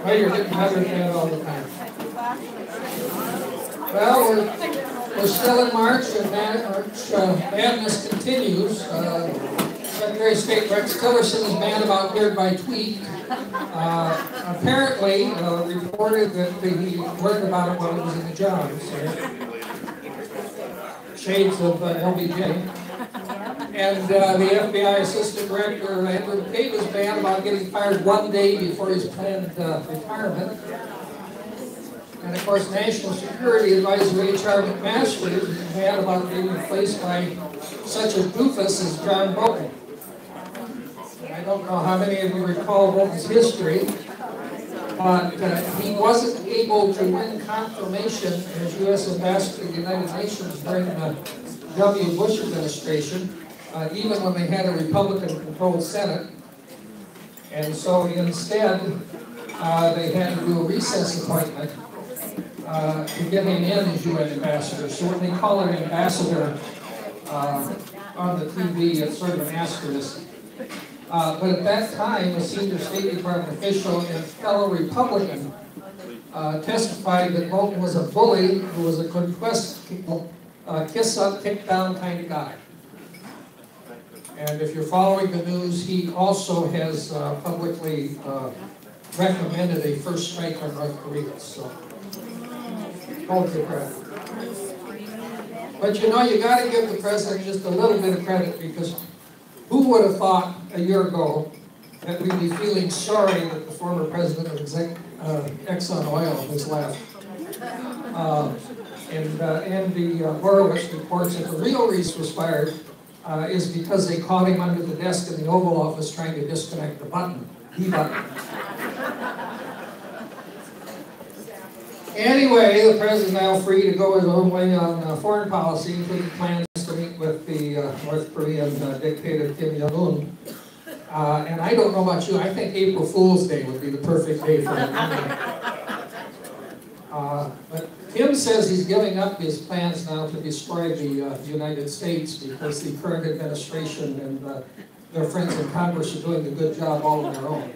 Oh, you're getting better than that all the time. Well, we're still in March, and madness continues. Secretary of State Rex Tillerson is mad about beard by tweet. Apparently, reported that he learned about it while he was in the job. So, shades of LBJ. And the FBI Assistant Director, Andrew Tate, was mad about getting fired one day before his planned retirement. And of course, National Security Advisor H.R. McMaster is mad about being replaced by such a doofus as John Bolton. I don't know how many of you recall Bolton's history, but he wasn't able to win confirmation as U.S. Ambassador to the United Nations during the W. Bush administration, even when they had a Republican-controlled Senate. And so instead, they had to do a recess appointment to get him in as UN ambassador. So when they call an ambassador on the TV, it's sort of an asterisk. But at that time, a senior State Department official and fellow Republican testified that Bolton was a bully who was a kiss up, kick down kind of guy. And if you're following the news, he also has publicly recommended a first strike on North Korea. So, hold your credit. But you know, you got to give the president just a little bit of credit, because who would have thought a year ago that we'd be feeling sorry that the former president of Exxon Oil was left? And Andy Horowitz reports that the real reason was fired is because they caught him under the desk in the Oval Office trying to disconnect the button, button. Anyway, the president is now free to go his own way on foreign policy, including plans to meet with the North Korean dictator Kim Jong-un. And I don't know about you, I think April Fool's Day would be the perfect day for him. But Kim says he's giving up his plans now to destroy the United States because the current administration and their friends in Congress are doing a good job all on their own.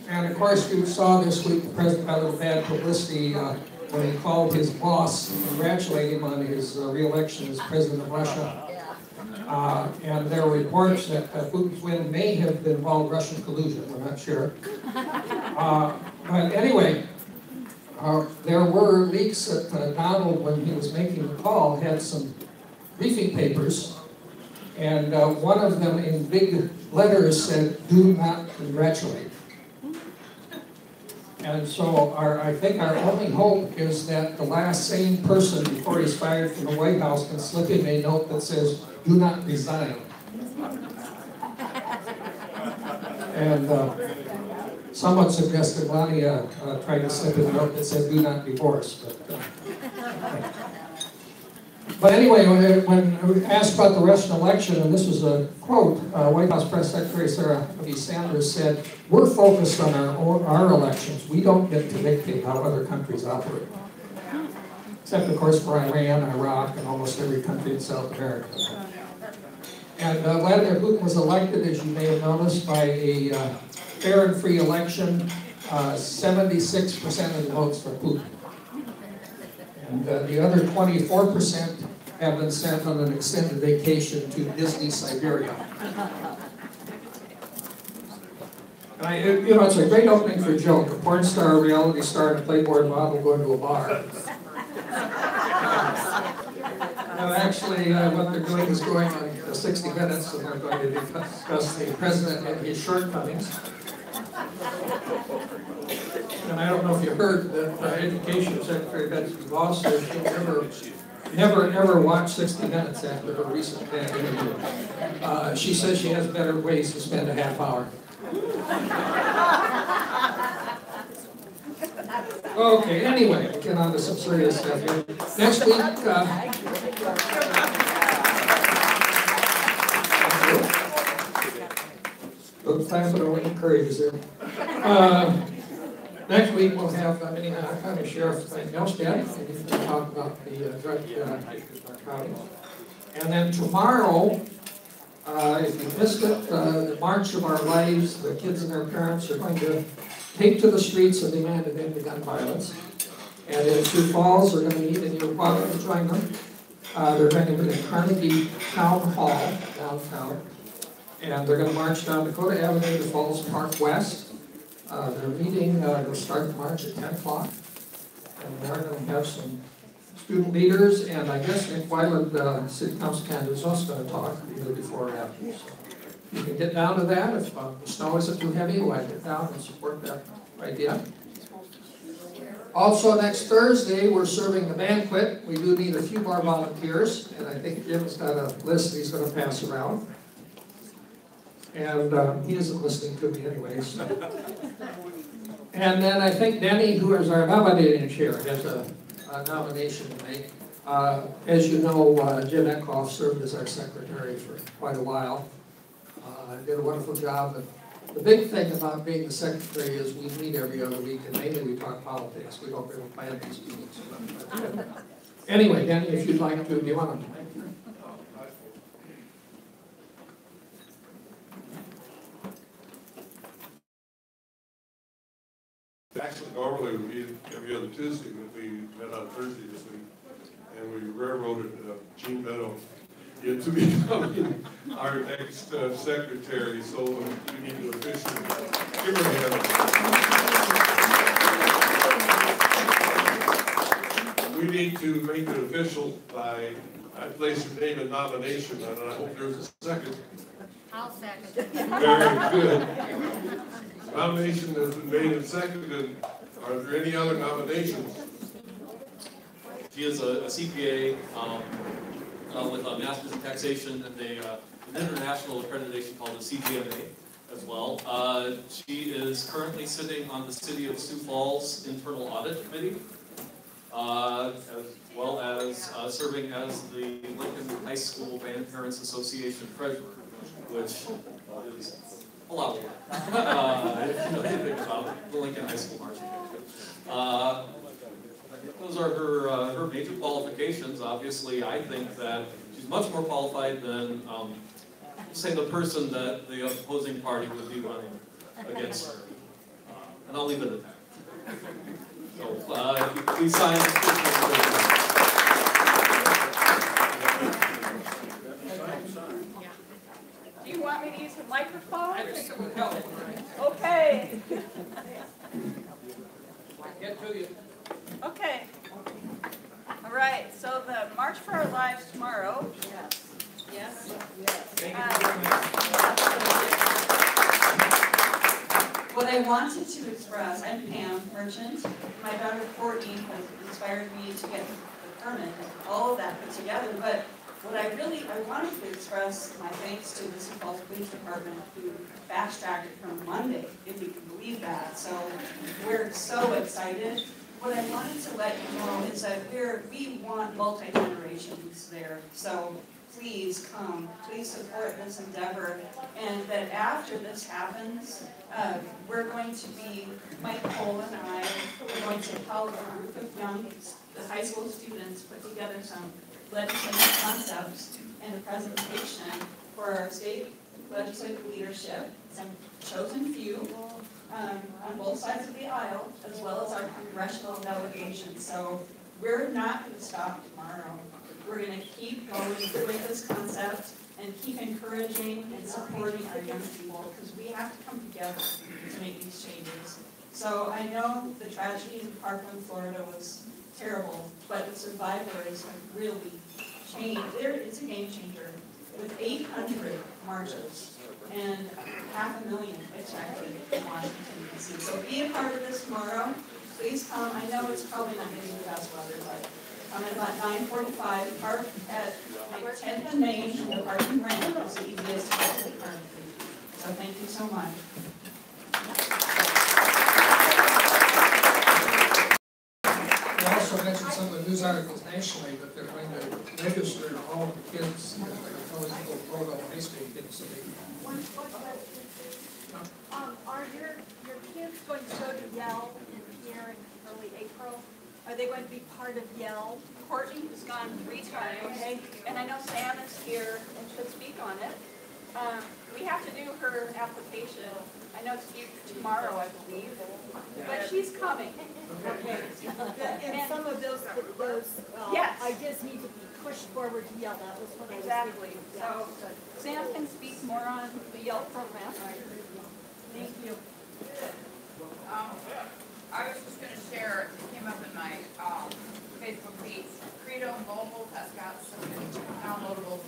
And of course, you saw this week the president got a little bad publicity when he called his boss to congratulate him on his re-election as president of Russia. And there were reports that Putin's win may have involved Russian collusion. We're not sure. But anyway, there were leaks that Donald, when he was making the call, had some briefing papers. And one of them in big letters said, "Do not congratulate." And so I think our only hope is that the last sane person before he's fired from the White House can slip in a note that says, "Do not resign." And someone suggested Melania try to slip in a note that said, "Do not divorce." But anyway, when asked about the Russian election, and this was a quote, White House Press Secretary Sarah Sanders said, "We're focused on our elections. We don't get to dictate how other countries operate." Except, of course, for Iran, Iraq, and almost every country in South America. And Vladimir Putin was elected, as you may have noticed, by a fair and free election. 76% of the votes for Putin. And the other 24% have been sent on an extended vacation to Disney Siberia. And it's a great opening for a joke. A porn star, a reality star, and a Playboy model going to a bar. Actually, what they're doing is going on 60 Minutes, and they're going to discuss the president and his shortcomings. And I don't know if you heard that Education Secretary Betsy DeVos said she never watched 60 Minutes after her recent interview. She says she has better ways to spend a half hour. Okay, anyway, we'll get on to some serious stuff here. Next week, don't clap it or encourage it. Next week we'll have Minnehaha County Sheriff Nelstad to talk about the drug county. And then tomorrow, if you missed it, the March of Our Lives, the kids and their parents are going to take to the streets and demand an end to gun violence. And in Sioux Falls, they're going to meet in Uruguay to join them. They're going to meet in Carnegie Town Hall, downtown. And they're going to march down Dakota Avenue to Falls Park West. They're meeting, they'll start the march at 10 o'clock. And they're going to have some student leaders, and I guess Nick Weiland, City Council candidate, is also going to talk either before or after. So you can get down to that. If the snow isn't too heavy, we'll get down and support that idea. Also, next Thursday, we're serving the banquet. We do need a few more volunteers, and I think Jim's got a list he's going to pass around. And he isn't listening to me anyways. And then I think Denny, who is our nominating chair, has a nomination to make. As you know, Jim Eckhoff served as our secretary for quite a while. Did a wonderful job. And the big thing about being the secretary is we meet every other week, and mainly we talk politics. We don't really plan these meetings. Anyway, Denny, if you'd like to, do you want to? Actually, normally we meet every other Tuesday, but we met on Thursday this week, and we railroaded Gene Meadow into becoming our next secretary, so we need to officially give her a hand. We need to make it official by, I place your name in nomination, and I hope there's a second. I'll second. Very good. Nomination has been made and seconded. Are there any other nominations? She is a CPA with a master's in taxation and an international accreditation called the CGMA as well. She is currently sitting on the City of Sioux Falls Internal Audit Committee, as well as serving as the Lincoln High School Band Parents Association treasurer, which is a lot of work. If you know anything about the Lincoln High School marching band. Those are her major qualifications. Obviously, I think that she's much more qualified than, say, the person that the opposing party would be running against her. And I'll leave it at that. So, if you please sign this. Do you want me to use the microphone? I think it would help. Okay. Get to you. Okay. All right. So the March for Our Lives tomorrow. Yes. Yes. Thank you very much. What I wanted to express, I'm Pam Merchant. My daughter Courtney has inspired me to get the permit, all of that put together. But what I wanted to express my thanks to the Sioux Falls Police Department who fast-tracked it from Monday, if you can believe that. So we're so excited. What I wanted to let you know is that we want multi-generations there. So please come, please support this endeavor, and that after this happens, we're going to be, Mike Cole and I, we're going to help a group of young high school students put together some legislative concepts and a presentation for our state legislative leadership, some chosen few on both sides of the aisle, as well as our congressional delegation. So we're not going to stop tomorrow. We're going to keep going with this concept and keep encouraging and supporting our young people, because we have to come together to make these changes. So I know the tragedy in Parkland, Florida was terrible, but the survivors have really changed. It's a game changer. With 800 marches and 500,000 expected in Washington, D.C. So be a part of this tomorrow. Please come. I know it's probably not going to be the best weather, but come at about 9:45. Park at 10th and Main. The parking ramp is the easiest to get to the park. So thank you so much. We also mentioned some of the news articles nationally that they're going to register all the kids that are eligible to vote on high school kids. So Are your kids going to go to Yell here in early April? Are they going to be part of Yell? Courtney has gone 3 times, okay, and I know Sam is here and should speak on it. we have to do her application. I know it's due tomorrow, I believe, but she's coming. Okay. And some of those Yes. ideas need to be pushed forward to Yale. That was what I was Exactly. thinking. So Sam can speak more on the Yelp program. Thank you. I was just gonna share, it came up in my, Facebook feed, Credo Mobile has got some downloadable,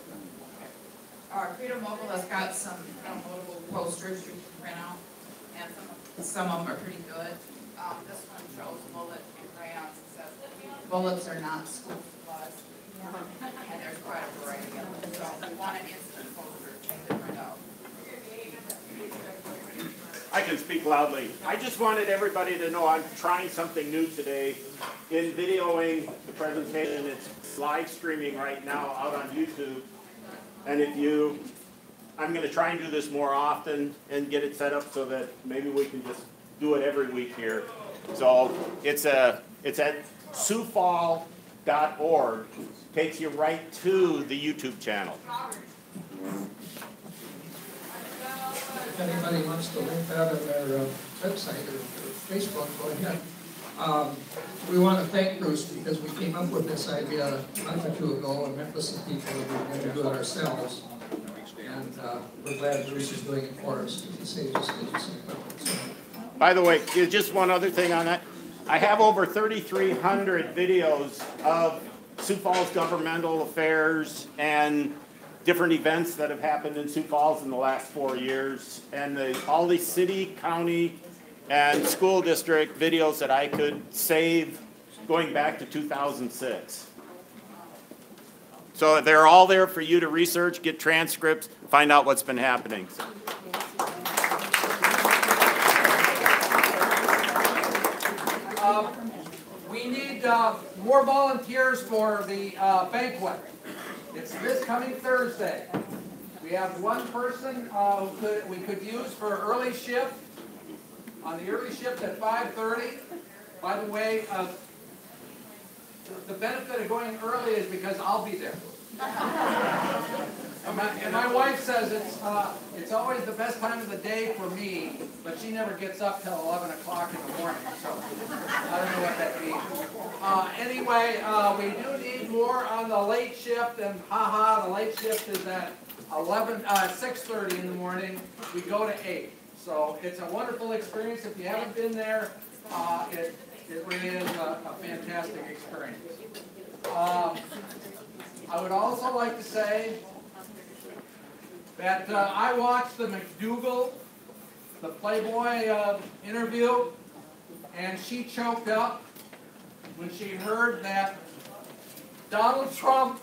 Credo Mobile has got some downloadable posters you can print out, and some of them are pretty good. This one shows bullet and crayons, it says, bullets are not school supplies. And there's quite a variety of them, so if you want an instant poster, take the print out. I can speak loudly. I just wanted everybody to know I'm trying something new today in videoing the presentation. It's live streaming right now out on YouTube. And I'm going to try and do this more often and get it set up so that maybe we can just do it every week here. So it's at SiouxFalls.org. Takes you right to the YouTube channel. If anybody wants to link that on their website or Facebook, go ahead. We want to thank Bruce because we came up with this idea a month or two ago and met with some people and we were going to do it ourselves. And we're glad Bruce is doing it for us. He saves us some equipment. So. By the way, just one other thing on that. I have over 3,300 videos of Sioux Falls governmental affairs and different events that have happened in Sioux Falls in the last 4 years, and all the city, county, and school district videos that I could save going back to 2006. So they're all there for you to research, get transcripts, find out what's been happening. We need more volunteers for the banquet. It's this coming Thursday. We have one person we could use for early shift, on the early shift at 5:30. By the way, the benefit of going early is because I'll be there. And my wife says it's always the best time of the day for me, but she never gets up till 11 o'clock in the morning, so I don't know what that means. Anyway, we do need more on the late shift, and the late shift is at 6:30 in the morning. We go to 8. So it's a wonderful experience. If you haven't been there, it really is a fantastic experience. I would also like to say that I watched the McDougal, the Playboy interview, and she choked up when she heard that Donald Trump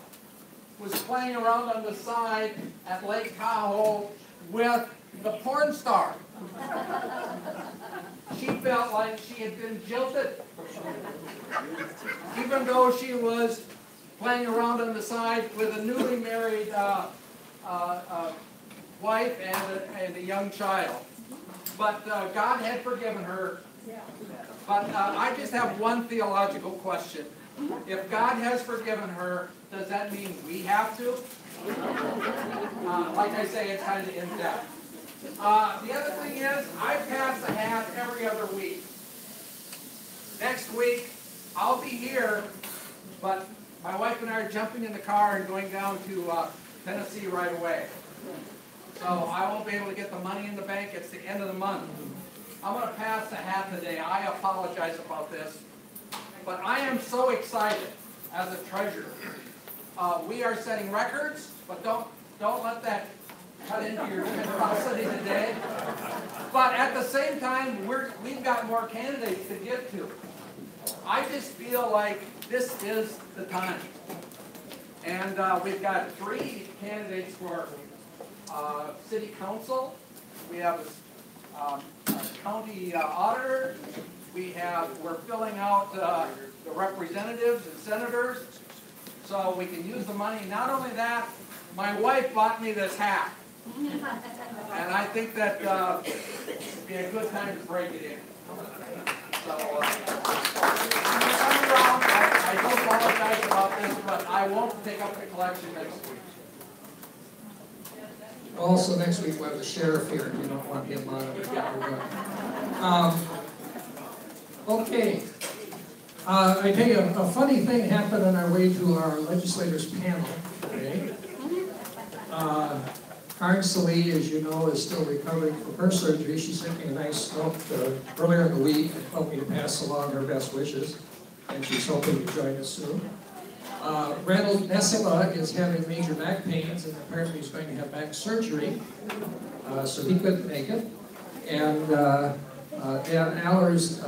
was playing around on the side at Lake Tahoe with the porn star. She felt like she had been jilted, even though she was playing around on the side with a newly married wife and a young child. But God had forgiven her. But I just have one theological question. If God has forgiven her, does that mean we have to? Like I say, it's kind of in-depth. The other thing is, I pass the hat every other week. Next week, I'll be here, but my wife and I are jumping in the car and going down to Tennessee right away. So I won't be able to get the money in the bank. It's the end of the month. I'm going to pass the hat today. I apologize about this. But I am so excited as a treasurer. We are setting records, but don't let that cut into your generosity today. But at the same time, we've got more candidates to get to. I just feel like this is the time. And we've got 3 candidates for city council. We have a county auditor. We're filling out the representatives and senators so we can use the money. Not only that, my wife bought me this hat. And I think that would be a good time to break it in. So, I do apologize about this, but I won't take up the collection next week. Also, next week we'll have the sheriff here, and you don't want him on it. Okay. I tell you, a funny thing happened on our way to our legislators panel today. Karen Salee, as you know, is still recovering from her surgery. She sent me a nice note earlier in the week and told me to pass along her best wishes, and she's hoping to join us soon. Randall Nessela is having major back pains, and apparently he's going to have back surgery, so he couldn't make it. And Dan Allers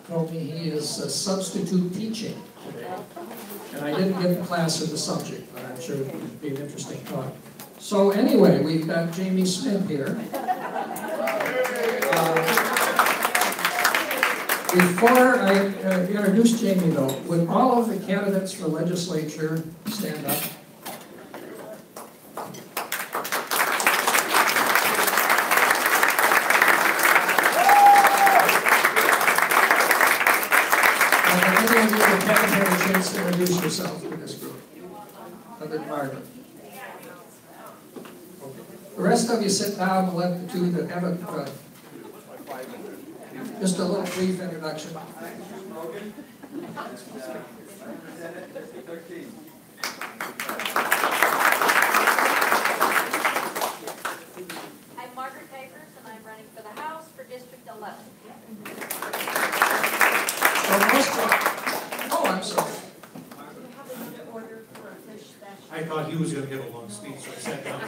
told me he is substitute teaching today. And I didn't get the class or the subject, but I'm sure it would be an interesting talk. So anyway, we've got Jamie Smith here. Before I introduce Jamie, though, would all of the candidates for legislature stand up? Anyone who haven't had a chance to introduce yourself to this group? Other than Margaret. The rest of you sit down and let the two that haven't, just a little brief introduction. I'm Margaret Papers, and I'm running for the House for District 11. Oh, I'm sorry. I thought he was going to give a long speech, so I sat down.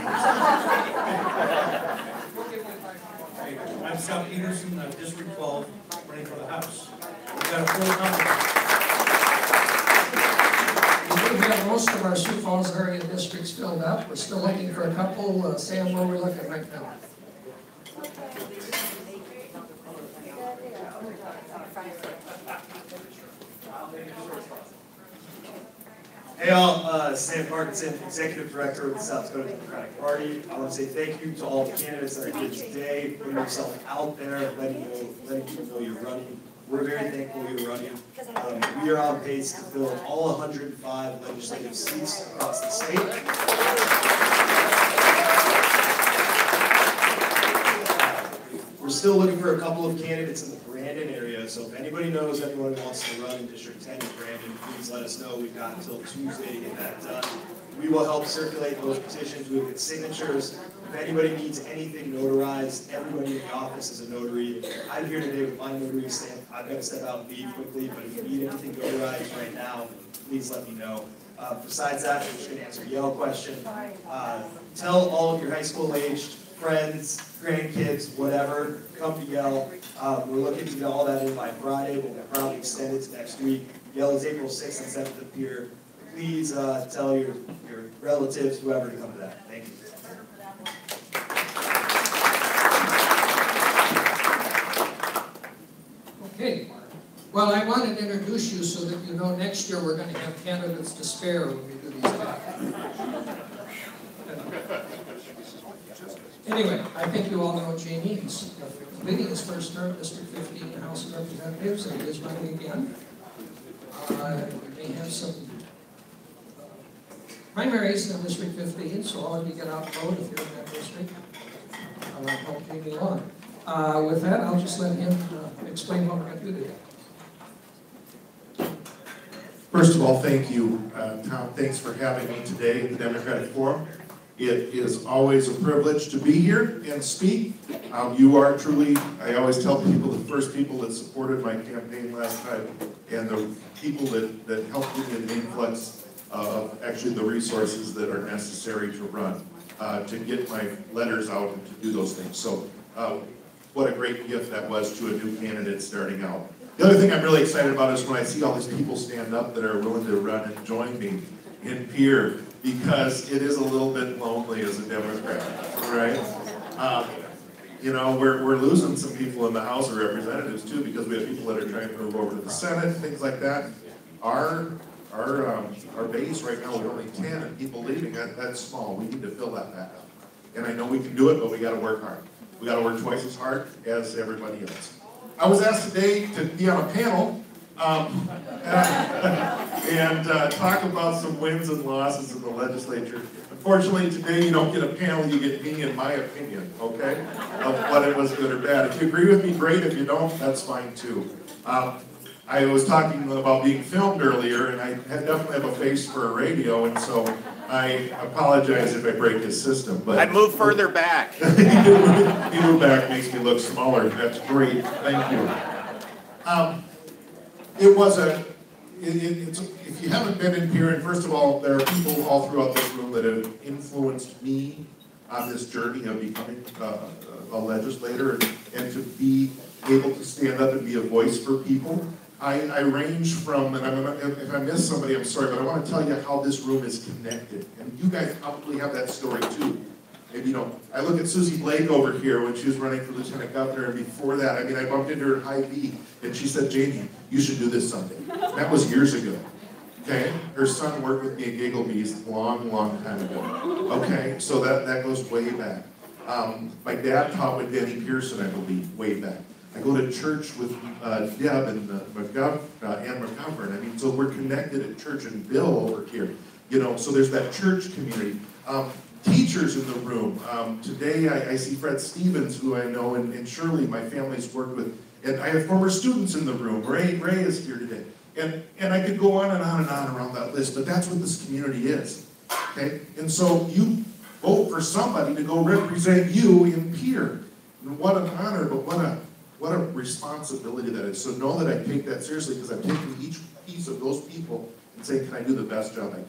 I'm Scott Peterson, District 12, running for the House. We've got a full number. We do have most of our Sioux Falls area districts filled up. We're still looking for a couple. Sam, where we're looking right now. Hey all, Sam Parkinson, Executive Director of the South Dakota Democratic Party. I want to say thank you to all the candidates that are here today, putting yourself out there, letting people know you're running. We're very thankful you're running. We are on pace to fill all 105 legislative seats across the state. We're still looking for a couple of candidates in the Brandon area, so if anybody knows anyone who wants to run in District 10 in Brandon, please let us know. We've got until Tuesday to get that done. We will help circulate those petitions. We will get signatures. If anybody needs anything notarized, everybody in the office is a notary. I'm here today with my notary stamp. I've got to step out and leave quickly, but if you need anything notarized right now, please let me know. Besides that, I'm just going to answer a Yale question. Tell all of your high school-aged friends, grandkids, whatever, come to Yale. We're looking to get all that in by Friday, but we'll probably extend it to next week. Yale is April 6th and 7th up here. Please tell your relatives, whoever, to come to that. Thank you. Okay. Well, I wanted to introduce you so that you know next year we're going to have candidates to spare when we do these talks. Anyway, I think you all know Jamie. He's completing his first term, District 15 in the House of Representatives, and he is running again. We may have some primaries in District 15, so all of you get out and vote if you're in that district. I'll help Jamie along. With that, I'll just let him explain what we're going to do today. First of all, thank you, Tom. Thanks for having me today at the Democratic Forum. It is always a privilege to be here and speak. You are truly, I always tell people, the first people that supported my campaign last time, and the people that helped give me an influx of actually the resources that are necessary to run, to get my letters out and to do those things. So what a great gift that was to a new candidate starting out. The other thing I'm really excited about is when I see all these people stand up that are willing to run and join me in Pierre, because it is a little bit lonely as a Democrat, right? You know, we're losing some people in the House of Representatives too, because we have people that are trying to move over to the Senate, things like that. Our base right now, we're only 10, and people leaving, that's small. We need to fill that back up. And I know we can do it, but we got to work hard. We got to work twice as hard as everybody else. I was asked today to be on a panel And talk about some wins and losses in the legislature. Unfortunately, today you don't get a panel, you get me and my opinion, okay, of whether it was good or bad. If you agree with me, great. If you don't, that's fine too. I was talking about being filmed earlier, and I definitely have a face for a radio, and so I apologize if I break his system. But I move further back. You move back, makes me look smaller. That's great. Thank you. It was if you haven't been in here, and first of all, there are people all throughout this room that have influenced me on this journey of becoming a legislator and to be able to stand up and be a voice for people. I range from, and if I miss somebody, I'm sorry, but I want to tell you how this room is connected. And you guys probably have that story too. Maybe you don't. I look at Susie Blake over here when she was running for lieutenant governor, and before that, I bumped into her at Hy-Vee, and she said, Jamie, you should do this someday. That was years ago. Okay? Her son worked with me at Gigglebees a long, long time ago. Okay? So that goes way back. My dad taught with Danny Pearson, I believe, way back. I go to church with Deb and Ann McGovern. So we're connected at church, and Bill over here. So there's that church community. Teachers in the room. Today I see Fred Stevens, who I know, and Shirley, my family's worked with. And I have former students in the room. Ray is here today. And I could go on and on and on around that list, but that's what this community is. Okay? And so you vote for somebody to go represent you in Pierre. And what an honor, but what a responsibility that is. So know that I take that seriously, because I'm taking each piece of those people and saying, can I do the best job I can?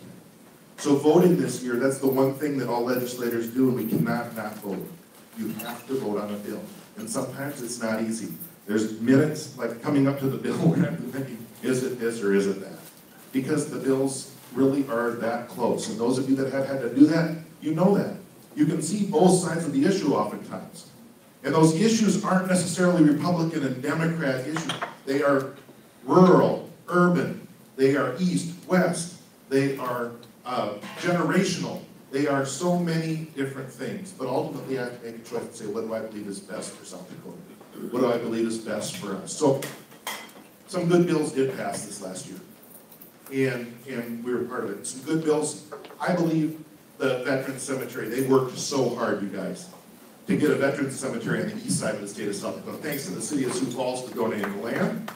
So voting this year, that's the one thing that all legislators do, and we cannot not vote. You have to vote on a bill. And sometimes it's not easy. There's minutes, like coming up to the bill, we're not thinking, is it this or is it that? Because the bills really are that close. And those of you that have had to do that, you know that. You can see both sides of the issue oftentimes. And those issues aren't necessarily Republican and Democrat issues. They are rural, urban, they are east, west, they are generational. They are so many different things. But ultimately I have to make a choice and say, what do I believe is best for South Dakota? What do I believe is best for us? So some good bills did pass this last year. And we were part of it. Some good bills. I believe the Veterans Cemetery, they worked so hard, you guys, to get a Veterans Cemetery on the east side of the state of South Dakota. Thanks to the city of Sioux Falls for donating the land.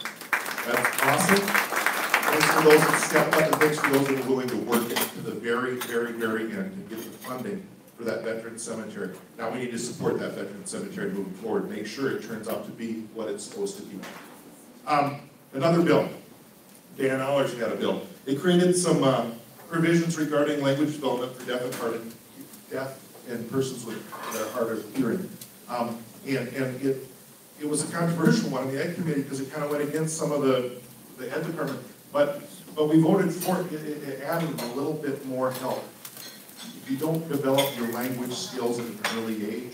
That's awesome. Thanks for those that stepped up, and thanks for those that are willing to work it to the very, very, very end and get the funding for that Veterans Cemetery. Now we need to support that Veterans Cemetery moving forward, make sure it turns out to be what it's supposed to be. Another bill. Dan Allers got a bill. It created some provisions regarding language development for deaf and persons with hard of hearing. And it was a controversial one in the Ed Committee because it kind of went against some of the Ed Department. But we voted for it, adding a little bit more help. If you don't develop your language skills at an early age,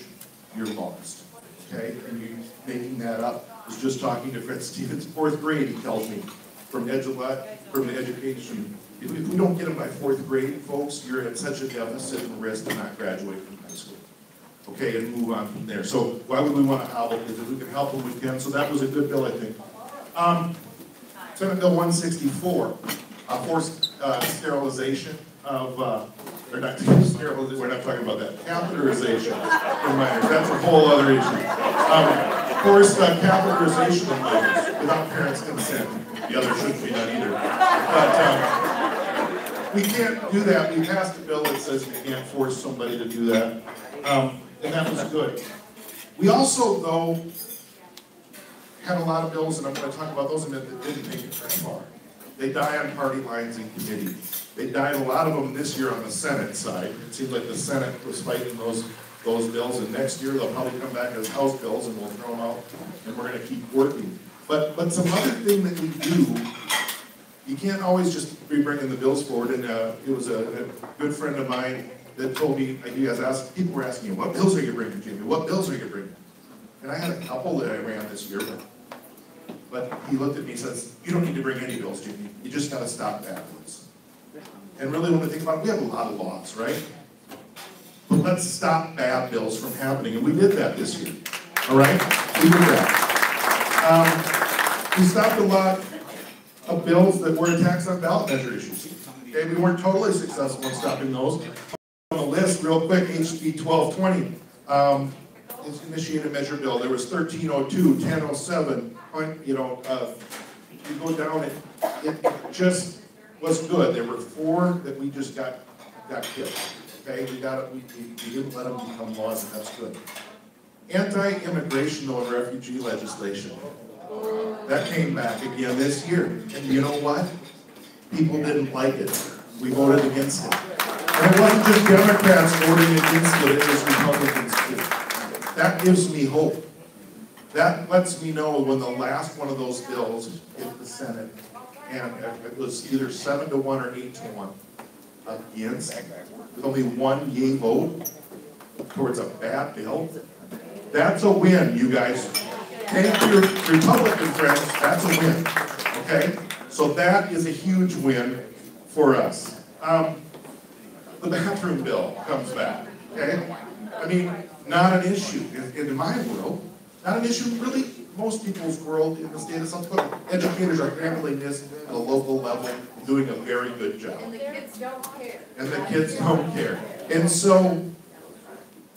you're lost. Okay? And you're making that up. I was just talking to Fred Stevens, 4th grade, he tells me, from the education. If we don't get them by 4th grade, folks, you're at such a deficit and risk to not graduate from high school. Okay, and move on from there. So why would we want to help? Because if we can help them, we can. So that was a good bill, I think. Senate Bill 164, forced sterilization of, or not sterilization, we're not talking about that, catheterization for minors. That's a whole other issue. Forced catheterization of minors without parents' consent. The other shouldn't be done either. But we can't do that. We passed a bill that says we can't force somebody to do that. And that was good. We also, though, had a lot of bills, and I'm going to talk about those in a minute, that didn't make it very far. They die on party lines in committee. They died, a lot of them this year on the Senate side. It seemed like the Senate was fighting those bills, and next year they'll probably come back as House bills, and we'll throw them out, and we're going to keep working. But some other thing that we do, you can't always just be bringing the bills forward, and it was a good friend of mine that told me, people were asking me, what bills are you bringing, Jimmy? What bills are you bringing? And I had a couple that I ran this year, but he looked at me and says, you don't need to bring any bills, Jimmy. You just got to stop bad ones. And really, when we think about it, we have a lot of laws, right? But let's stop bad bills from happening. And we did that this year, all right? We did that. We stopped a lot of bills that were attacks on ballot measure issues. Okay, we weren't totally successful in stopping those. On the list, real quick, HB 1220 is initiated measure bill. There was 1302, 1007. You know, you go down, it just was good. There were 4 that we just got killed. Okay, we didn't let them become laws, and that's good. Anti-immigration and refugee legislation. That came back again this year. And you know what? People didn't like it. We voted against it. And it wasn't just Democrats voting against it, it was Republicans too. That gives me hope. That lets me know when the last one of those bills hit the Senate, and it was either 7-1 or 8-1 against, with only 1 yay vote towards a bad bill. That's a win, you guys. Thank your Republican friends, that's a win, okay? So that is a huge win for us. The bathroom bill comes back, okay? I mean, not an issue in my world, not an issue really most people's world in the state of South Dakota. Educators are handling this at a local level, doing a very good job. And the kids don't care. And the kids don't care. And so,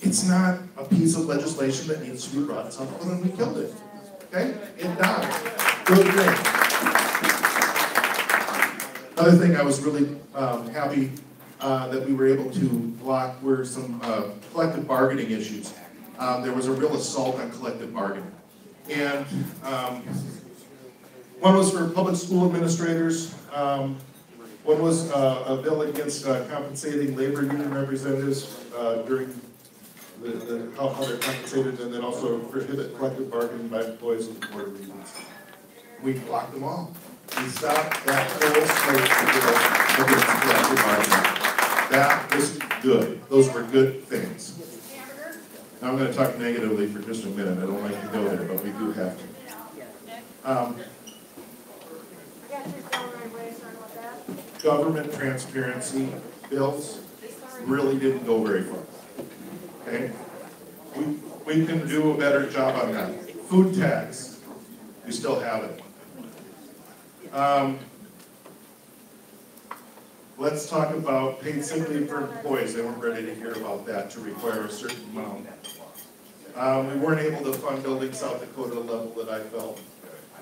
it's not a piece of legislation that needs to be brought to South Dakota, and we killed it. Okay? It died. Good thing. Another thing I was really happy that we were able to block were some collective bargaining issues. There was a real assault on collective bargaining. And one was for public school administrators. One was a bill against compensating labor union representatives during how they're compensated, and then also prohibit collective bargaining by employees of the Board of Regents. We blocked them all. We stopped that whole slate against collective bargaining. That was good. Those were good things. Now I'm going to talk negatively for just a minute. I don't like to go there, but we do have to. Government transparency bills really didn't go very far. Okay? We can do a better job on that. Food tax, we still have it. Let's talk about paid sick leave for employees. They weren't ready to hear about that to require a certain amount. We weren't able to fund building South Dakota level that I felt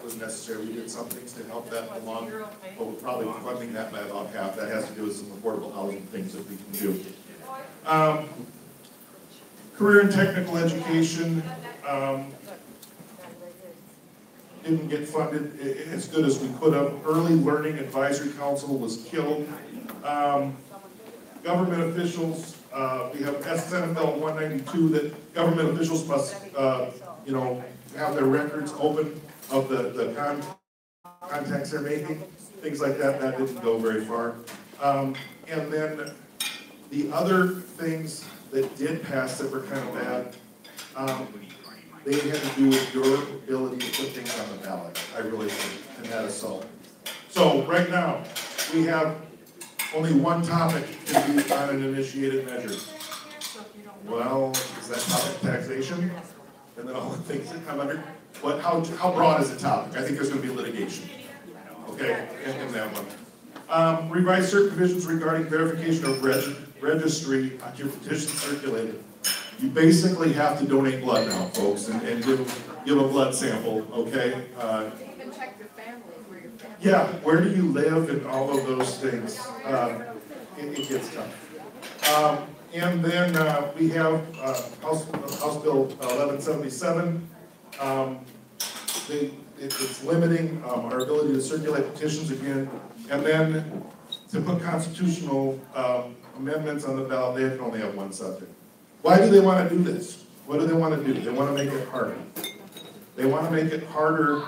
was necessary. We did some things to help that along, but we're probably funding that by about half. That has to do with some affordable housing things that we can do. Career and technical education didn't get funded as good as we could have. Early Learning Advisory Council was killed. Government officials, we have Senate Bill 192 that government officials must, have their records open of the contacts they're making, things like that. That didn't go very far. And then the other things that did pass that were kind of bad, they had to do with your ability to put things on the ballot, I really think, and that is so. So right now, we have only one topic to be on an initiated measure. Well, is that topic taxation? And then all the things that come under. How broad is the topic? I think there's going to be litigation. Okay, in that one. Revise certain provisions regarding verification of registry on your petition circulated. You basically have to donate blood now, folks, and give a blood sample, okay? Even check your family, where your family. Yeah, where do you live and all of those things. It gets tough. And then we have House Bill 1177. It's limiting our ability to circulate petitions again. And then to put constitutional amendments on the ballot, they can only have one subject. Why do they want to do this? What do they want to do? They want to make it harder. They want to make it harder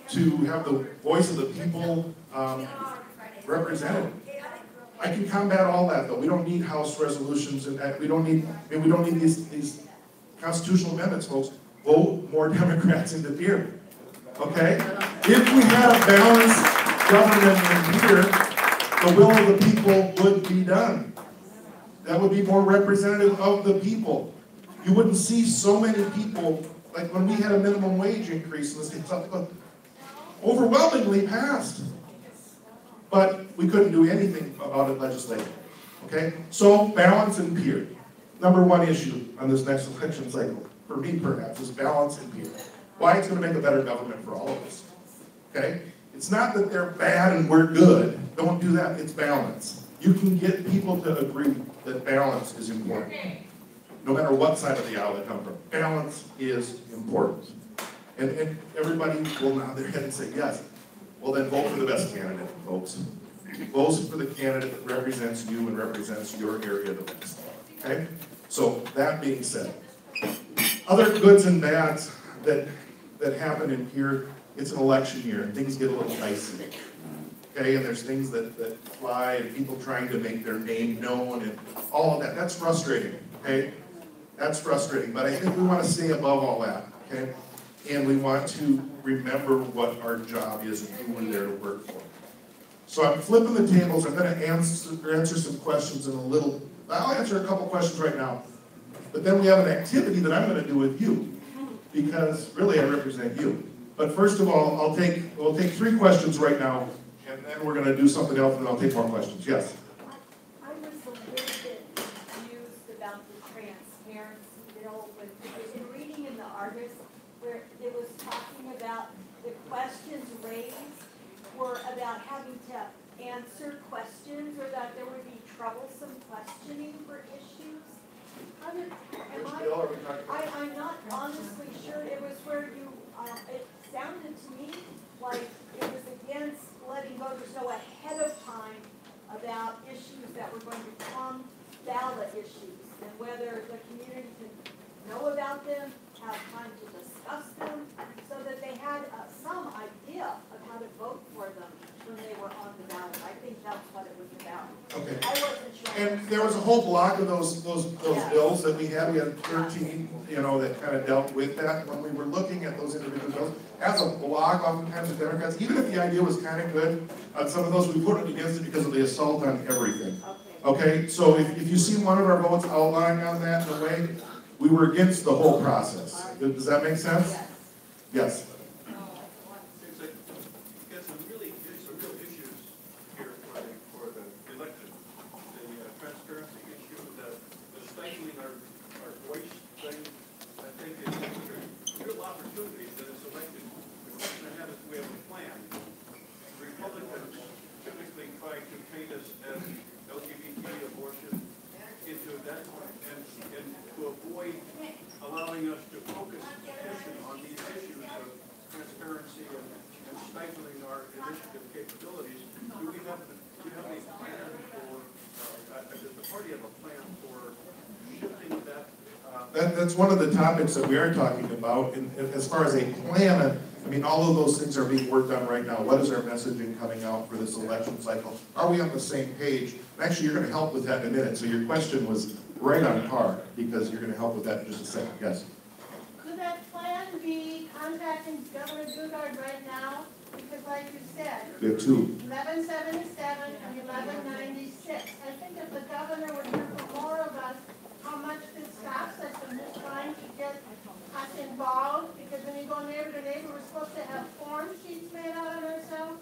to have the voice of the people represented. I can combat all that, though. We don't need House resolutions, and we don't need these constitutional amendments, folks. Vote more Democrats into here. Okay? If we had a balanced government in here, the will of the people would be done. That would be more representative of the people. You wouldn't see so many people, like when we had a minimum wage increase in the state of South Dakota, overwhelmingly passed. But we couldn't do anything about it legislatively. Okay? So balance and peer. Number one issue on this next election cycle, for me perhaps, is balance and peer. Why it's going to make a better government for all of us. Okay? It's not that they're bad and we're good. Don't do that. It's balance. You can get people to agree that balance is important. No matter what side of the aisle they come from. Balance is important. And everybody will nod their head and say yes. Well, then vote for the best candidate, folks. Vote for the candidate that represents you and represents your area the best. Okay? So, that being said, other goods and bads that happen in here, it's an election year, and things get a little dicey. Okay, and there's things that fly, and people trying to make their name known, and all of that. That's frustrating, okay? That's frustrating, but I think we want to stay above all that, okay? And we want to remember what our job is and who we're there to work for. So I'm flipping the tables. I'm going to answer some questions in a little. I'll answer a couple questions right now. But then we have an activity that I'm going to do with you, because really I represent you. But first of all, we'll take 3 questions right now, and then we're going to do something else, and I'll take more questions. Yes? I was a little bit confused about the transparency bill. In reading in the Argus, where it was talking about the questions raised were about having to answer questions, or that there would be troublesome questioning for issues. I'm not honestly sure. It was where you, it sounded to me like it was against letting voters know ahead of time about issues that were going to come, ballot issues, and whether the community can know about them, have time to discuss them, so that they had some idea of how to vote for them when they were on the ballot. I think that's what it was about. Okay. I wasn't sure. And there was a whole block of those bills that we had. We had 13, that kind of dealt with that. When we were looking at those individual bills, as a block, oftentimes the Democrats, even if the idea was kind of good, on some of those we voted against it because of the assault on everything. Okay, so if you see one of our votes outlining on that in a way, we were against the whole process. Does that make sense? Yes. There's some real issues here for the elected. The transparency issue, the stifling our voice thing, I think is a real opportunity that is elected. The question I have is, do we have a plan? Republicans typically try to paint us as LGBT abortion into that point, and to avoid allowing us to focus attention on these issues of transparency and stifling our initiative capabilities. Do we have a plan for, does the party have a plan for shifting that? That's one of the topics that we are talking about. And as far as a plan, I mean, all of those things are being worked on right now. What is our messaging coming out for this election cycle? Are we on the same page? Actually, you're going to help with that in a minute. So your question was right on par, because you're going to help with that in just a second. Yes? Could that plan be contacting Governor Dugard right now? Because like you said, We have 2. 1177 and 1196. I think if the governor would hear from more of us, how much this stops us from just trying to get us involved, because when you go neighbor to neighbor, we're supposed to have form sheets made out of ourselves.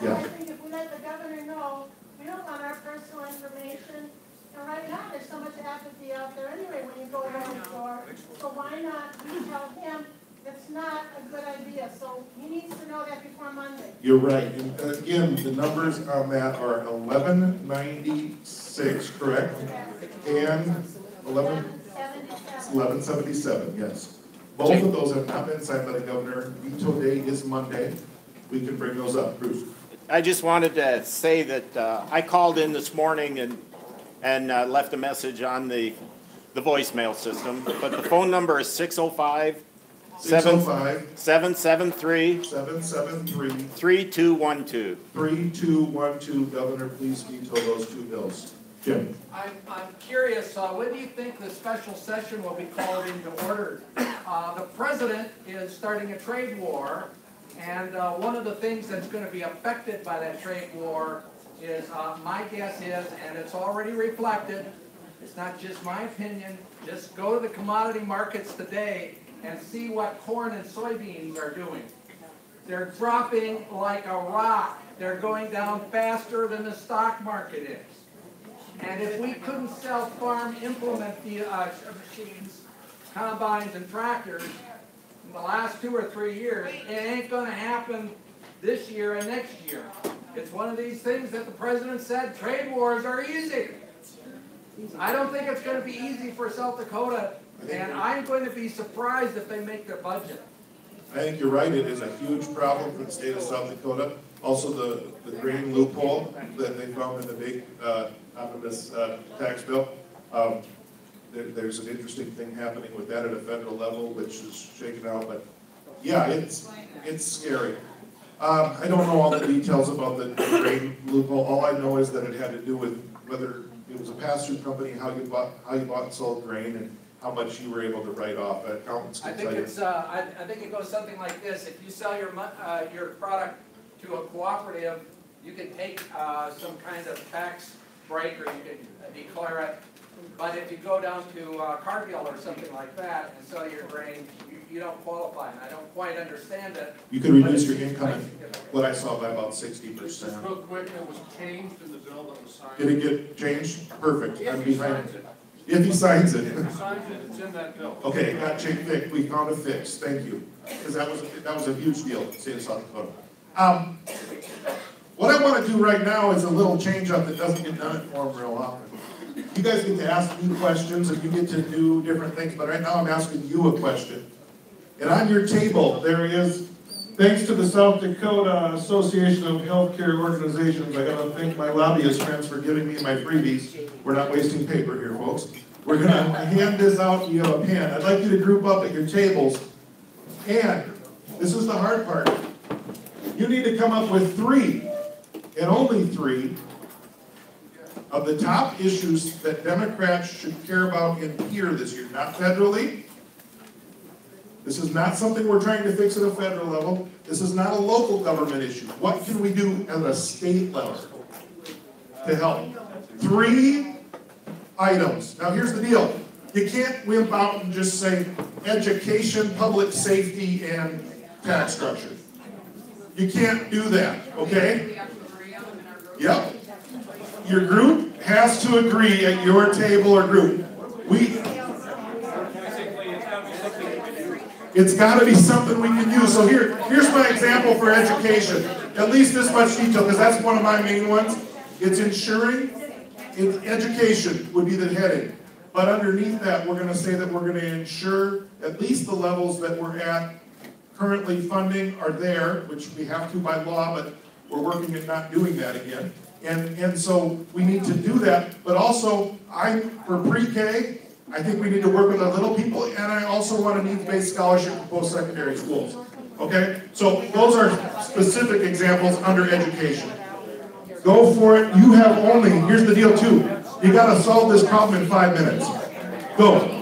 And I think if we let the governor know, we don't want our personal information. And right now, there's so much apathy out there anyway when you go door to door. So why not we tell him it's not a good idea? So he needs to know that before Monday. You're right. And again, the numbers on that are 1196, correct? And 1177, yes. Both of those have not been signed by the governor. Veto day is Monday. We can bring those up. Bruce. I just wanted to say that I called in this morning and left a message on the voicemail system, but the phone number is 605 773 3212. 3212. Governor, please veto those 2 bills. Jim. I'm curious, when do you think the special session will be called into order? The president is starting a trade war, and one of the things that's going to be affected by that trade war is, my guess is, and it's already reflected, it's not just my opinion, just go to the commodity markets today and see what corn and soybeans are doing. They're dropping like a rock. They're going down faster than the stock market is. And if we couldn't sell farm implement machines, combines and tractors in the last 2 or 3 years, it ain't gonna happen this year and next year. It's one of these things that the president said, trade wars are easy. I don't think it's gonna be easy for South Dakota, and I'm going to be surprised if they make their budget. I think you're right, it is a huge problem for the state of South Dakota. Also the grain loophole that they found in the big omnibus tax bill. There's an interesting thing happening with that at a federal level, which is shaken out, but yeah, it's scary. I don't know all the details about the grain loophole. All I know is that it had to do with whether it was a pass-through company, how you bought and sold grain, and how much you were able to write off. Accountants can tell you. I think it goes something like this: if you sell your product to a cooperative, you can take some kind of tax break, or you can declare it. But if you go down to Cargill or something like that and sell your grain, you don't qualify. And I don't quite understand it. You can reduce your income, what I saw, by about 60%. Just real quick, it was changed in the bill that was signed. Did it get changed? Perfect. I'm If he behind signs it. If he signs it. If he signs it, it's in that bill. Okay, it got changed. We found a fix. Thank you. Because that was a huge deal in the state of South Dakota. What I want to do right now is a little change up that doesn't get done at forum real often. You guys get to ask me questions and you get to do different things, but right now I'm asking you a question. And on your table, there is, thanks to the South Dakota Association of Healthcare Organizations, I gotta thank my lobbyist friends for giving me my freebies. We're not wasting paper here, folks. We're gonna hand this out, you have a pen. I'd like you to group up at your tables. And this is the hard part. You need to come up with 3, and only 3, of the top issues that Democrats should care about in here this year, not federally. This is not something we're trying to fix at a federal level. This is not a local government issue. What can we do at a state level to help? 3 items. Now here's the deal. You can't wimp out and just say education, public safety, and tax structure. You can't do that, okay? Yep. Your group has to agree at your table or group. It's got to be something we can use. So here's my example for education. At least this much detail, because that's one of my main ones. It's ensuring, education would be the heading. But underneath that, we're going to say that we're going to ensure at least the levels that we're at currently funding are there, which we have to by law, but we're working at not doing that again. And so we need to do that, but also for pre-K, I think we need to work with our little people, and I also want a needs-based scholarship for post-secondary schools. Okay? So those are specific examples under education. Go for it. You have only, here's the deal too, you got to solve this problem in 5 minutes. Go.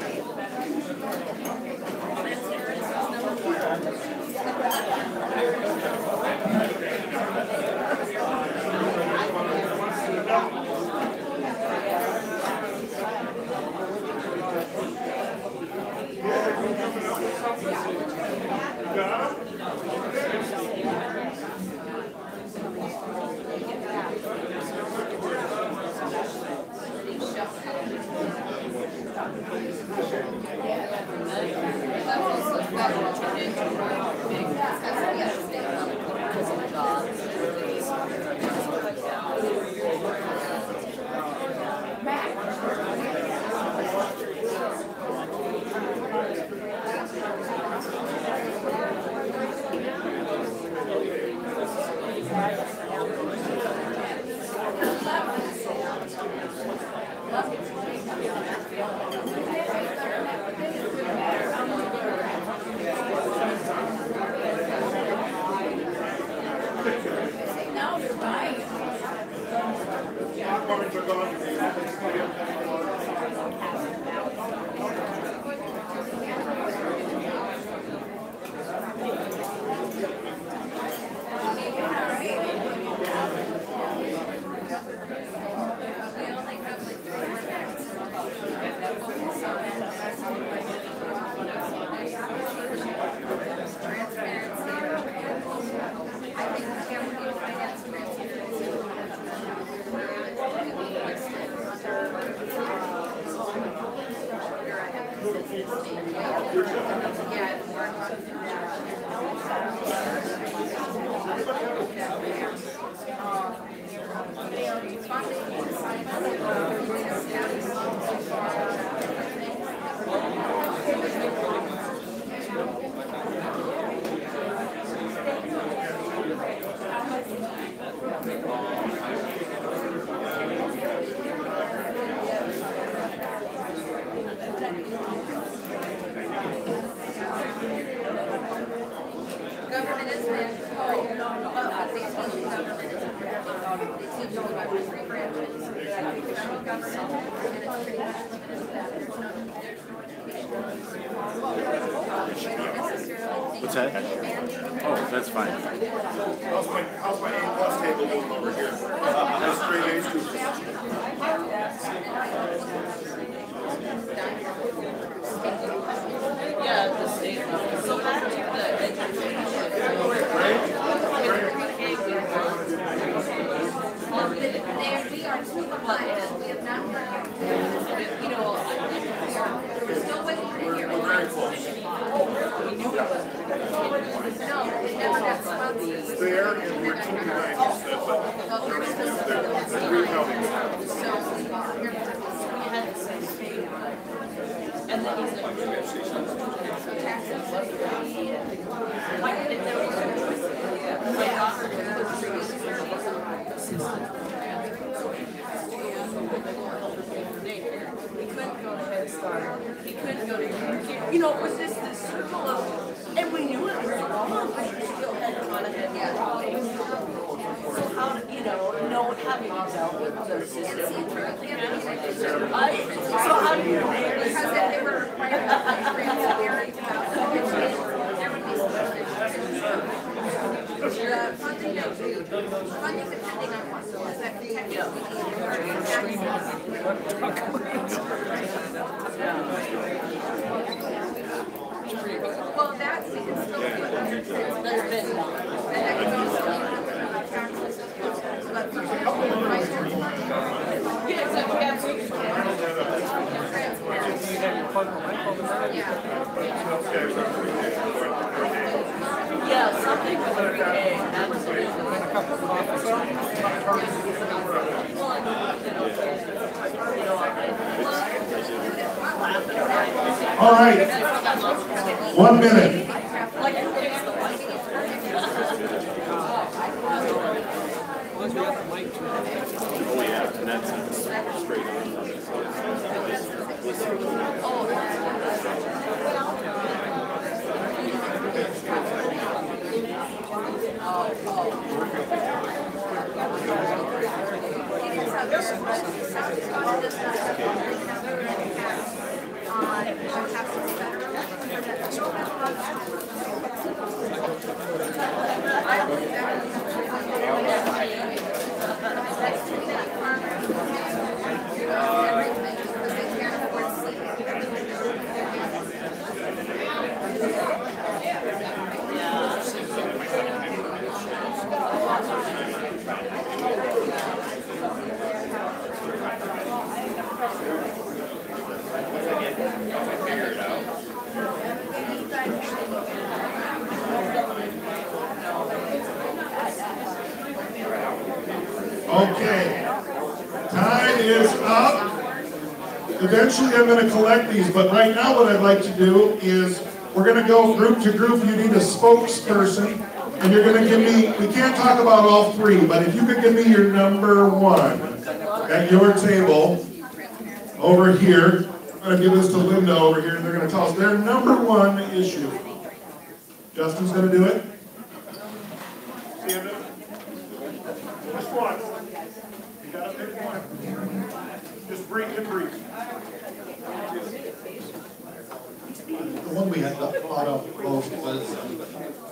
Government is meant to hold, but they teach you government is a they teach you about the three branches. Federal government, and it's pretty much limited to that. There's no What's that? Oh, that's fine. How's my A+ table doing over here? That's straight A's too. Yeah, the state. So back to the education. We are too behind. We have not heard. You know, we're still waiting to hear. No, it never got sponsored. There, and we're too behind, you said, but we're helping. And then he's like, he couldn't go to Head Start. He couldn't go to, you know, it was just this circle of, and we knew it was wrong, but we still had to run ahead. So how, you know, having dealt with the system. So how do you manage that? They were required the funding depending on what, so is that well, that's, we can still do it. There's been one. And that can also yeah, something with every day, absolutely. All right, 1 minute. Oh yeah, and that's straight on. Okay, time is up. Eventually I'm going to collect these, but right now what I'd like to do is we're going to go group to group. You need a spokesperson, and you're going to give me, we can't talk about all three, but if you could give me your number one at your table over here. I'm going to give this to Linda over here, and they're going to tell us their number one issue. Justin's going to do it. Which one? You got to pick one. Just brief and brief. The one we had thought of most was,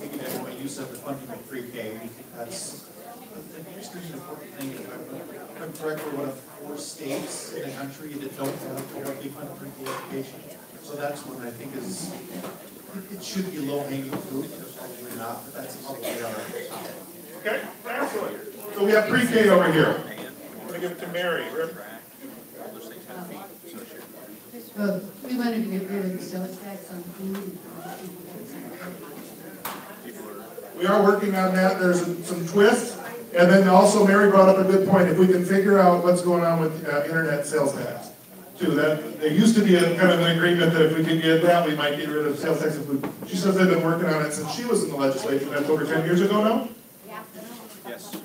again, what you said, the funding of pre-K. That's an extremely important thing. If I'm correct, we're one of 4 states in the country that don't have publicly funded pre-K education. So that's one I think is, it should be low-hanging fruit, probably not, but that's probably our. Okay, excellent. So we have pre-K over here. I'm going to give it to Mary. Rip. We wanted to get rid of the sales tax on food. We are working on that. There's some twists. And then also Mary brought up a good point. If we can figure out what's going on with internet sales tax. Too, that there used to be a kind of an agreement that if we could get that, we might get rid of sales tax. She says they've been working on it since she was in the legislature. That's over 10 years ago now? Yes.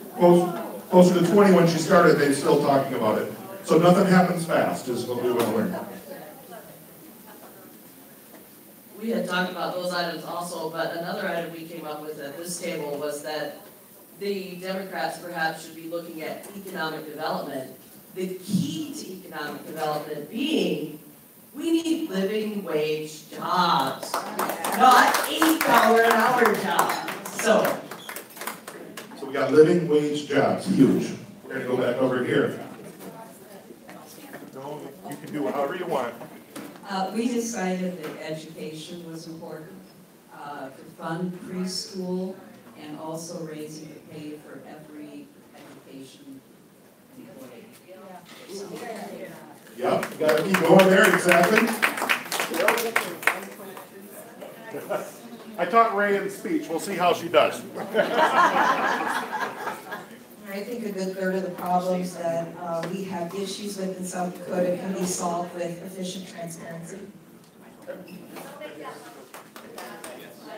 Closer to 20 when she started, they're still talking about it. So nothing happens fast is what we want to learn. We had talked about those items also, but another item we came up with at this table was that the Democrats perhaps should be looking at economic development. The key to economic development being, we need living wage jobs, not $8 an hour jobs. So we got living wage jobs, huge. We're going to go back over here. No, you can do however you want. We decided that education was important, to fund preschool and also raising the pay for every education employee. Yep, you got to keep going there, exactly. I taught Ray in speech. We'll see how she does. I think a good third of the problems that we have issues with in South Dakota can be solved with efficient transparency.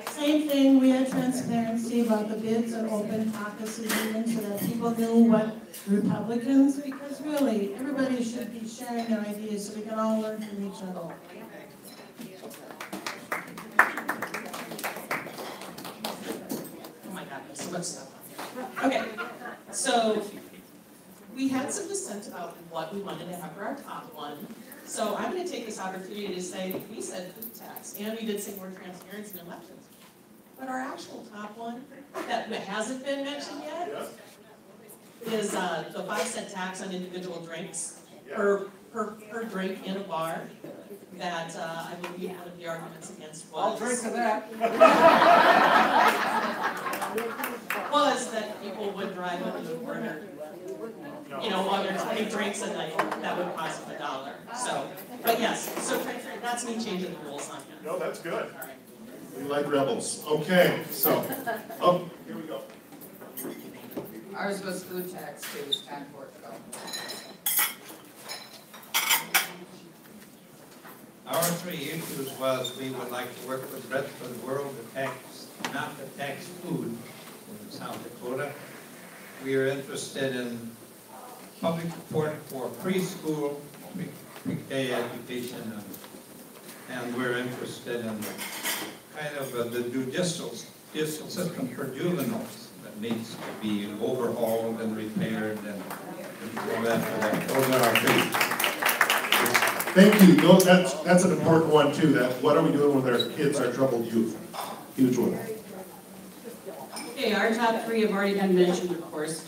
Same thing, we had transparency about the bids and open caucuses even so that people knew what Republicans, because really, everybody should be sharing their ideas so we can all learn from each other. Oh my God, there's so much stuff. Okay, so we had some dissent about what we wanted to have for our top one. So I'm going to take this opportunity to say, we said food tax, and we did say more transparency in elections. But our actual top one, that hasn't been mentioned yet, is the 5-cent tax on individual drinks per drink in a bar. That I believe one of the arguments against was. I'll drink to that. Was that people would drive up to order, you know, while there's 20 drinks a night, that would cost them $1. So, but yes, so that's me changing the rules on that. No, that's good. We like rebels. Okay, so, oh, here we go. Ours was food tax too, it's time for it to go. Our three issues was we would like to work with the rest of the world to tax, not to tax food in South Dakota. We are interested in public support for preschool, pre-K education, and we're interested in kind of the judicial system for juveniles that needs to be overhauled and repaired and all that. Those are our three. Thank you. No, that's an important one too. That what are we doing with our kids, our troubled youth? Huge one. Okay, our top three have already been mentioned, of course.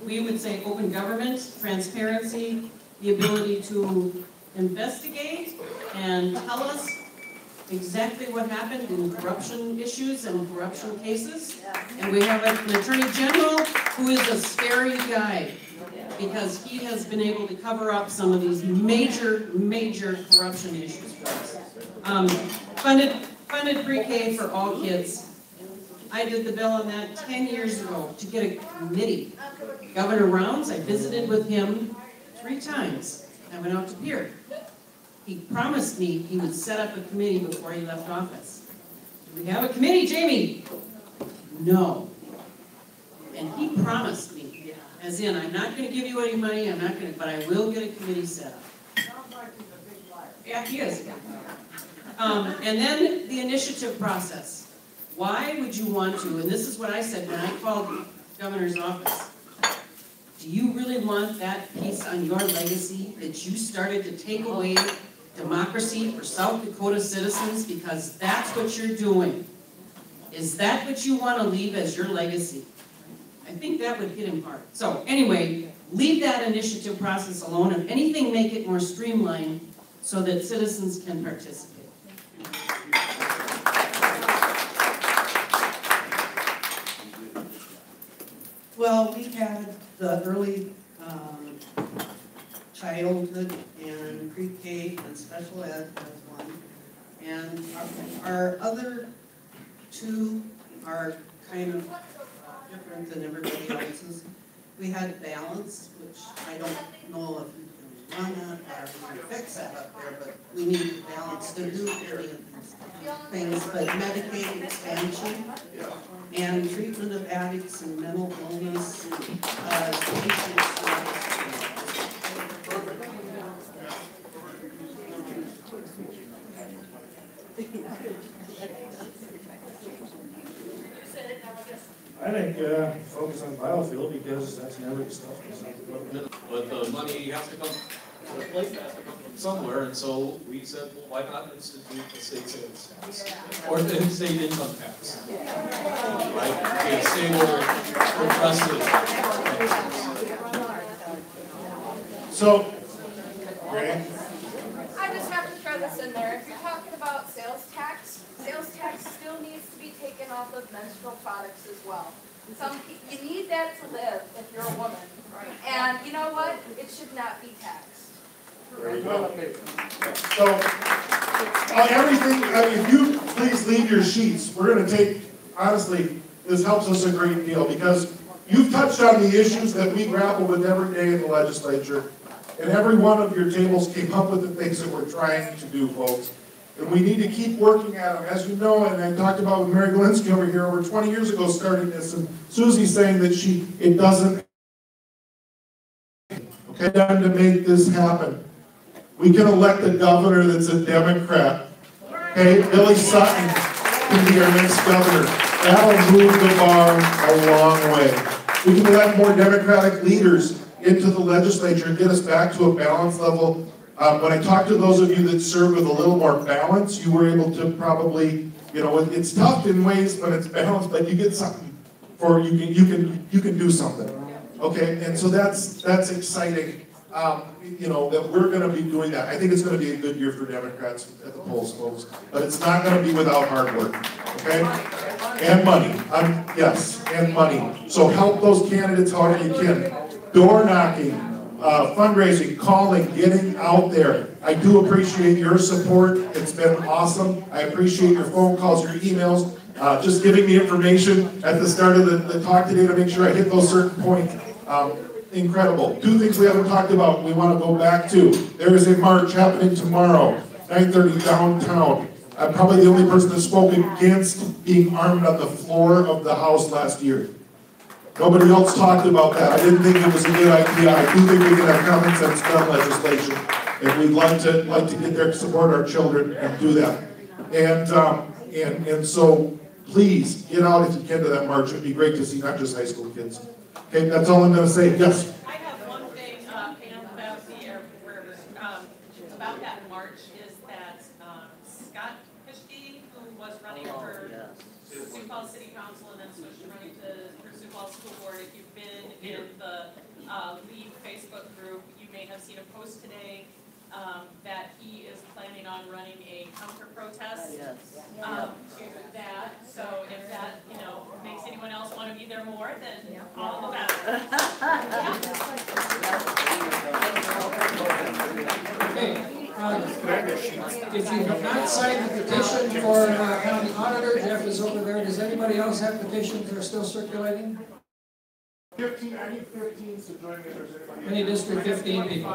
We would say open government, transparency, the ability to investigate and tell us exactly what happened in corruption issues and corruption cases. And we have an attorney general who is a scary guy, because he has been able to cover up some of these major corruption issues for us. Funded pre-K for all kids. I did the bill on that 10 years ago to get a committee. Governor Rounds, I visited with him 3 times. I went out to Pierre. He promised me he would set up a committee before he left office. Do we have a committee, Jamie? No. And he promised me, as in, I'm not going to give you any money, I'm not going to, but I will get a committee set up. Yeah, he is. And then the initiative process. Why would you want to, and this is what I said when I called the governor's office, do you really want that piece on your legacy that you started to take away democracy for South Dakota citizens, because that's what you're doing? Is that what you want to leave as your legacy? I think that would hit him hard. So anyway, leave that initiative process alone. If anything, make it more streamlined so that citizens can participate. Well, we had the early childhood and pre-K and special ed has one. And our other two are kind of different than everybody else's. We had balance, which I don't know if you can run that or you can fix that up there, but we need balance to do any of these things. But Medicaid expansion and treatment of addicts and mental illness, patients. I think focus on biofuel because that's never the stuff. But the money has to come, the plate has to come from somewhere, and so we said, well, why not institute a state sales tax? Or the state income tax? Right? Okay, stable, progressive. So, Grant? I just have to throw this in there. If you're talking about sales tax still needs to be taken off of menstrual products as well. You need that to live if you're a woman. And you know what? It should not be taxed. There we go. So, everything, if you please leave your sheets, we're going to take, honestly, this helps us a great deal because you've touched on the issues that we grapple with every day in the legislature. And every one of your tables came up with the things that we're trying to do, folks. And we need to keep working at them. As you know, and I talked about with Mary Galinsky over here, over 20 years ago starting this, and Susie's saying that it doesn't, okay, time to make this happen. We can elect a governor that's a Democrat. Okay, Billy Sutton can be our next governor. That'll move the bar a long way. We can elect more Democratic leaders into the legislature and get us back to a balanced level. When I talked to those of you that serve with a little more balance, you were able to probably, you know, it's tough in ways when it's balanced, but you get something for you can do something. Okay, and so that's exciting. You know, that we're going to be doing that. I think it's going to be a good year for Democrats at the polls, folks. But it's not going to be without hard work. Okay, and money. Yes, and money. So help those candidates however you can. Door knocking, fundraising, calling, getting out there. I do appreciate your support. It's been awesome. I appreciate your phone calls, your emails, just giving me information at the start of the talk today to make sure I hit those certain points. Incredible. Two things we haven't talked about we want to go back to. There is a march happening tomorrow, 9:30 downtown. I'm probably the only person that spoke against being armed on the floor of the House last year. Nobody else talked about that. I didn't think it was a good idea. I do think we can have common sense gun legislation, and we'd like to get there to support our children and do that. And so please get out if you can to that march. It'd be great to see not just high school kids. Okay, that's all I'm going to say. Yes. I have one thing, Pam, about that march is that Scott Fischke, who was running for Sioux Falls City Council and then switched to running for Sioux Falls School Board, if you've been in the lead Facebook group, you may have seen a post today that he is planning on running a counter-protest to that. So if that, makes anyone else want to be there more, then all the better. If you have not signed the petition for county auditor, Jeff is over there. Does anybody else have petitions that are still circulating? 15, I need 15 to join me. Any District 15 people?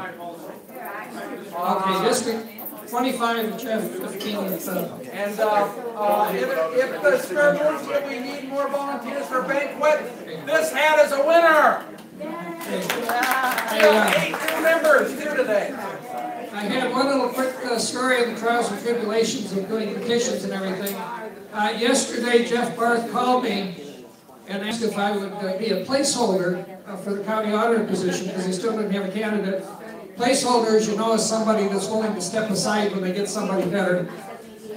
Okay, District 25, Jeff, 15. And if the scribbles, if we need more volunteers for banquet, this hat is a winner. Eight new members here today. I had one little quick story of the trials and tribulations of doing petitions and everything. Yesterday, Jeff Barth called me and asked if I would be a placeholder for the county auditor position because he still didn't have a candidate. Placeholders, is somebody that's willing to step aside when they get somebody better.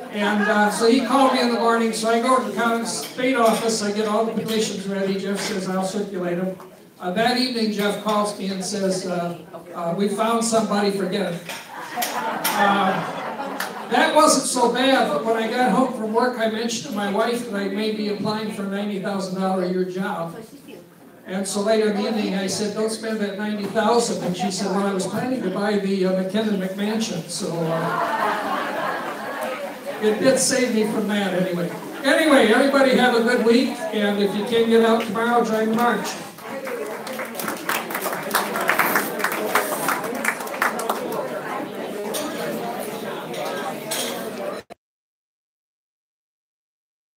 And so he called me in the morning, so I go to the county state office, I get all the petitions ready. Jeff says I'll circulate them. That evening, Jeff calls me and says, we found somebody, forget it. That wasn't so bad, but when I got home from work, I mentioned to my wife that I may be applying for a $90,000 a year job. And so later in the evening, I said, don't spend that $90,000. And she said, well, I was planning to buy the McKinnon McMansion. So it did save me from that anyway. Anyway, everybody have a good week. And if you can't get out tomorrow, join the march.